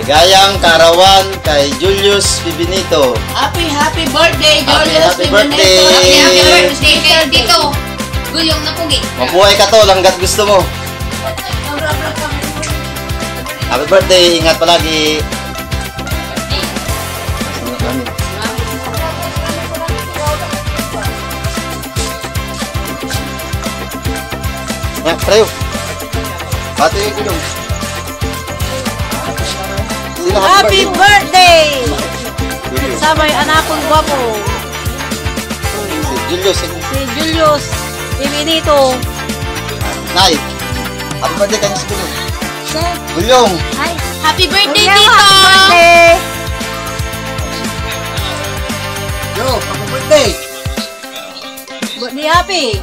Ligayang kaarawan kay Julius Bibinito. Happy birthday, Julius Happy birthday. Happy birthday kay Tito. Guyong na pugi. Mabuhay ka to, langgat gusto mo. Happy birthday, ingat palagi. Ya, tayo. Pati ko dong. Happy birthday! Sa may anak kong gwapo. Si Julius. Si Julius Bibinito. Nay. Happy birthday kanya si Julius. Gulyong. Hi. Happy birthday, Tito! Tito! Yo, happy birthday. Happy.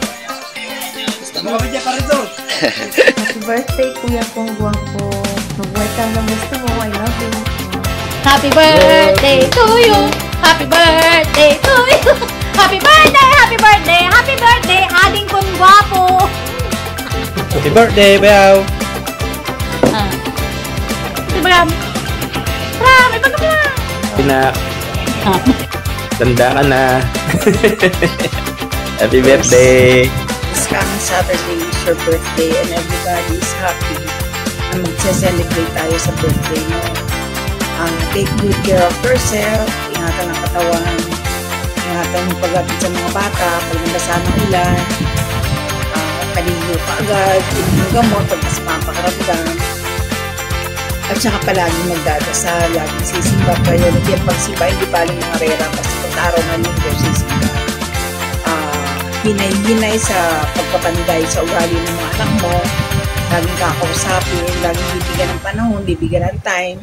Happy birthday, kuya kong guwapo. Mabuhay kang ng gusto mo. I love you. Happy birthday to you. Happy birthday to you. Happy birthday, happy birthday, happy birthday, ading kong gwapo. Happy birthday, Beaw! Bram, ipag ka na. Pinak. Tanda ka na. Happy birthday! This coming Saturday is your birthday and everybody is happy na magse-celebrate tayo sa birthday mo. Take good care of yourself, ingatan ang katawan, ingatan yung pagdating sa mga bata, pag nabasa ng ulan, paliliw ka agad, inom ng gamot, pag mas mapakaramdam. At saka palagi magdadasal, laging sisimba, priority ang pagsimba, hindi paling mga rera, kasi kung araw na linggo, sisimba. Hinay-hinay sa pagpapanday sa ugali ng mga anak mo, laging kakausapin, laging bibigyan ng panahon, bibigyan ng time,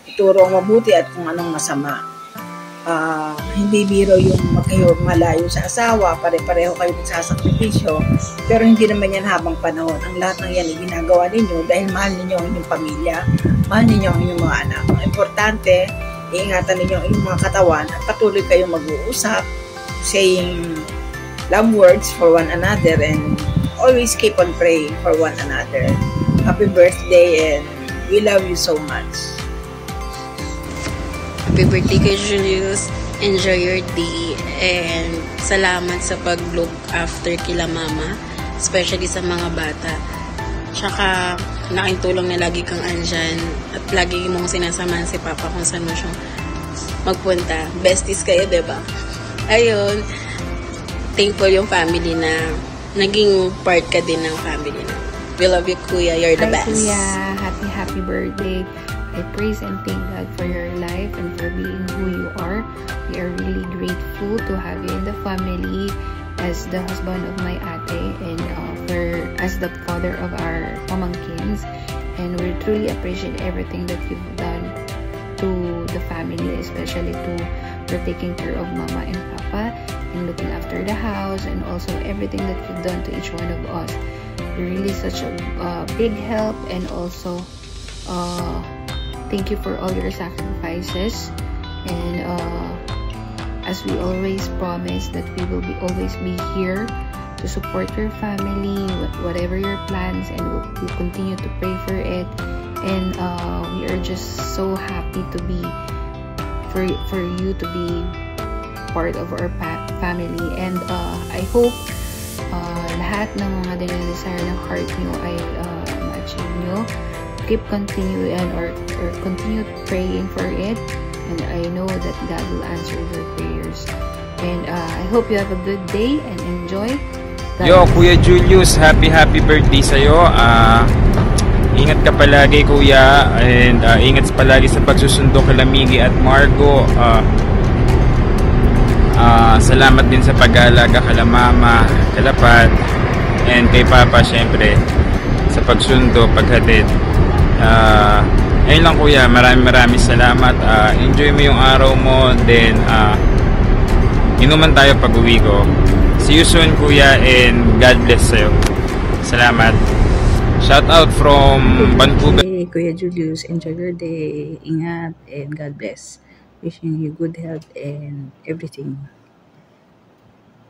ituro ang mabuti at kung anong masama. Hindi biro yung magkayo malayo sa asawa, pare-pareho kayo nagsasakripisyo, pero hindi naman yan habang panahon. Ang lahat ng yan ay ginagawa ninyo dahil mahal ninyo ang inyong pamilya, mahal ninyo ang inyong mga anak. Ang importante, iingatan ninyo ang inyong mga katawan at patuloy kayong mag-uusap, saying love words for one another and always keep on praying for one another. Happy birthday and we love you so much. Happy birthday kay Julius. Enjoy your day and salamat sa pag-look after kila mama, especially sa mga bata. Tsaka laking tulong na lagi kang andyan at lagi mong sinasamahan si Papa kung saan mo siyang magpunta. Besties kayo, diba? Ayun. Thankful yung family na naging part ka din ng family na. We love you, Kuya. You're the best. Kuya. Happy birthday. I praise and thank God for your life and for being who you are. We are really grateful to have you in the family as the husband of my ate and as the father of our pamangkins. And we truly appreciate everything that you've done to the family, especially for taking care of Mama and Papa and looking after the house and also everything that you've done to each one of us. You're really such a big help, and also thank you for all your sacrifices, and as we always promise that we will always be here to support your family, whatever your plans, and we'll continue to pray for it. And we are just so happy to be for you to be part of our family, and I hope lahat ng mga dinadesire ng heart nyo ay ma-achieve nyo. Keep continuing or continue praying for it, and I know that God will answer your prayers. And I hope you have a good day and enjoy. Yo, Kuya Julius, happy birthday sa'yo. Ingat ka palagi, Kuya, and ingat palagi sa pagsusundo kay Miggy at Margo. Salamat din sa pag-aalaga kala Mama, kalapat, and kay Papa, syempre, sa pagsundo, paghatid. Ayun lang, Kuya, maraming salamat. Enjoy mo yung araw mo, then inuman tayo pag uwi ko. See you soon, Kuya, and God bless sa'yo. Salamat. Shout out from Vancouver. Hey, Kuya Julius, enjoy your day. Ingat and God bless. Wishing you good health and everything.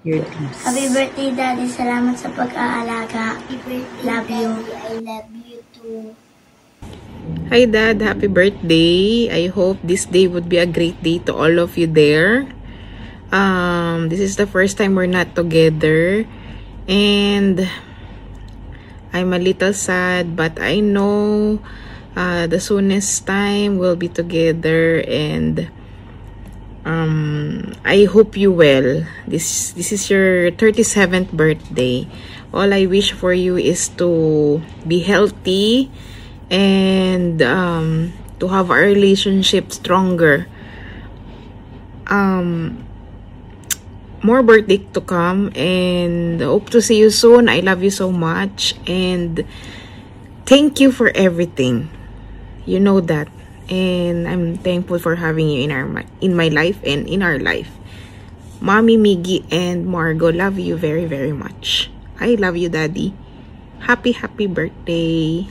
Your dreams. Happy birthday, Daddy. Salamat sa pag-aalaga. Love you. I love you too. Hi Dad, happy birthday. I hope this day would be a great day to all of you there. This is the first time we're not together and I'm a little sad, but I know the soonest time we'll be together, and I hope you well. This is your 37th birthday. All I wish for you is to be healthy and to have our relationship stronger. More birthday to come, and hope to see you soon. I love you so much, and thank you for everything. You know that, and I'm thankful for having you in my life and in our life. Mommy, Miggy, and Margo love you very, very much. I love you, Daddy. Happy birthday.